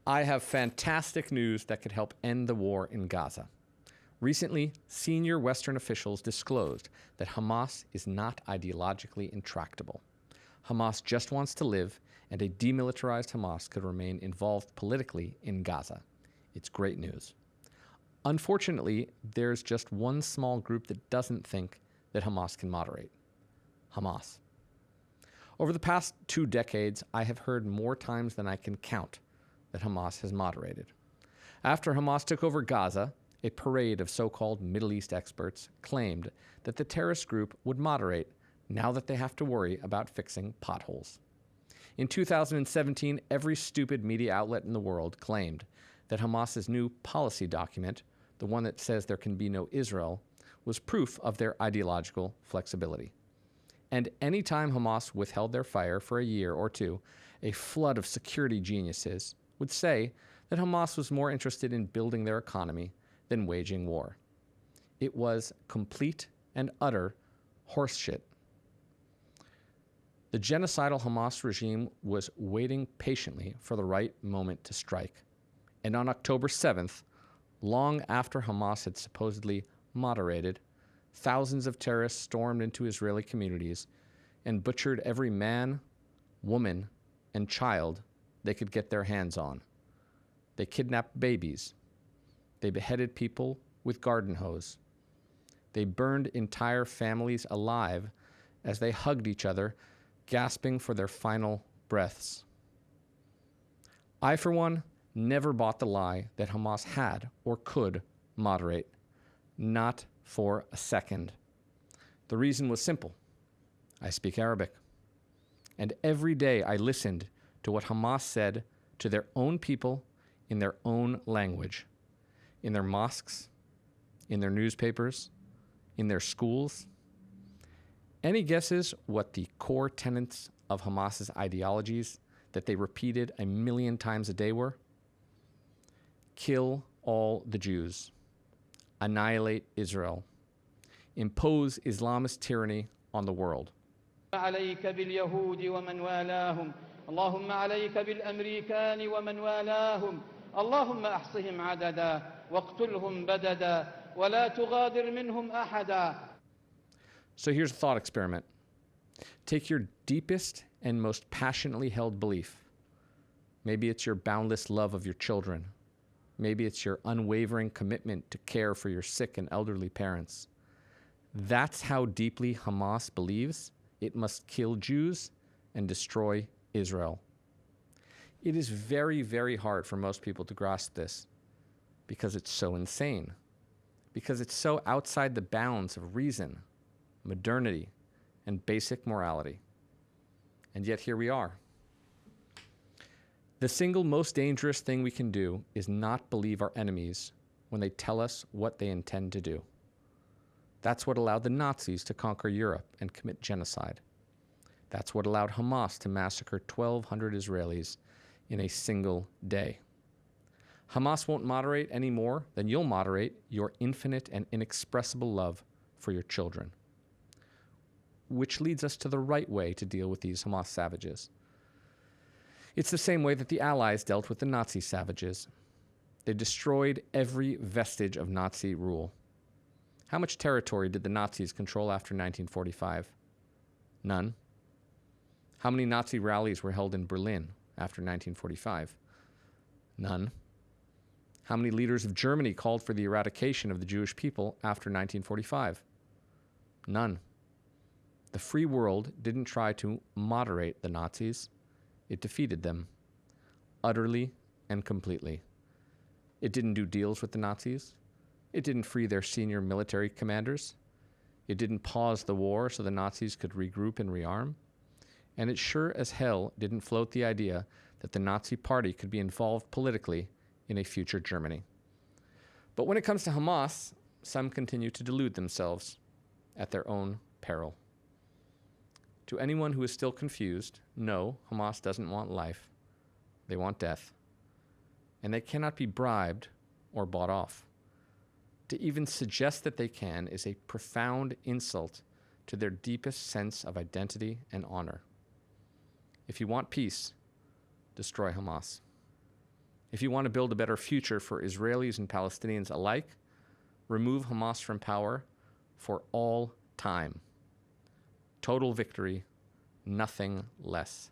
I have fantastic news that could help end the war in Gaza. Recently, senior Western officials disclosed that Hamas is not ideologically intractable. Hamas just wants to live, and a demilitarized Hamas could remain involved politically in Gaza. It's great news. Unfortunately, there's just one small group that doesn't think that Hamas can moderate. Hamas. Over the past 2 decades, I have heard more times than I can count that Hamas has moderated. After Hamas took over Gaza, a parade of so-called Middle East experts claimed that the terrorist group would moderate now that they have to worry about fixing potholes. In 2017, every stupid media outlet in the world claimed that Hamas's new policy document, the one that says there can be no Israel, was proof of their ideological flexibility. And any time Hamas withheld their fire for a year or two, a flood of security geniuses would say that Hamas was more interested in building their economy than waging war. It was complete and utter horseshit. The genocidal Hamas regime was waiting patiently for the right moment to strike. And on October 7th, long after Hamas had supposedly moderated, thousands of terrorists stormed into Israeli communities and butchered every man, woman, and child they could get their hands on. They kidnapped babies. They beheaded people with garden hose. They burned entire families alive as they hugged each other, gasping for their final breaths. I, for one, never bought the lie that Hamas had or could moderate. Not for a second. The reason was simple. I speak Arabic. And every day I listened to what Hamas said to their own people in their own language, in their mosques, in their newspapers, in their schools. Any guesses what the core tenets of Hamas's ideologies that they repeated 1 million times a day were? Kill all the Jews. Annihilate Israel. Impose Islamist tyranny on the world. عليك باليهود ومن والاهم اللهم عليك بالأمريكان ومن والاهم اللهم أحصهم عددا واقتلهم بددا ولا تغادر منهم أحدا. So here's a thought experiment. Take your deepest and most passionately held belief. Maybe it's your boundless love of your children. Maybe it's your unwavering commitment to care for your sick and elderly parents. That's how deeply Hamas believes it must kill Jews and destroy Israel. It is very, very hard for most people to grasp this because it's so insane, because it's so outside the bounds of reason, modernity, and basic morality. And yet here we are. The single most dangerous thing we can do is not believe our enemies when they tell us what they intend to do. That's what allowed the Nazis to conquer Europe and commit genocide. That's what allowed Hamas to massacre 1,200 Israelis in a single day. Hamas won't moderate any more than you'll moderate your infinite and inexpressible love for your children. Which leads us to the right way to deal with these Hamas savages. It's the same way that the Allies dealt with the Nazi savages. They destroyed every vestige of Nazi rule. How much territory did the Nazis control after 1945? None. How many Nazi rallies were held in Berlin after 1945? None. How many leaders of Germany called for the eradication of the Jewish people after 1945? None. The free world didn't try to moderate the Nazis. It defeated them, utterly and completely. It didn't do deals with the Nazis. It didn't free their senior military commanders. It didn't pause the war so the Nazis could regroup and rearm. And it sure as hell didn't float the idea that the Nazi Party could be involved politically in a future Germany. But when it comes to Hamas, some continue to delude themselves at their own peril. To anyone who is still confused, no, Hamas doesn't want life. They want death. And they cannot be bribed or bought off. To even suggest that they can is a profound insult to their deepest sense of identity and honor. If you want peace, destroy Hamas. If you want to build a better future for Israelis and Palestinians alike, remove Hamas from power for all time. Total victory, nothing less.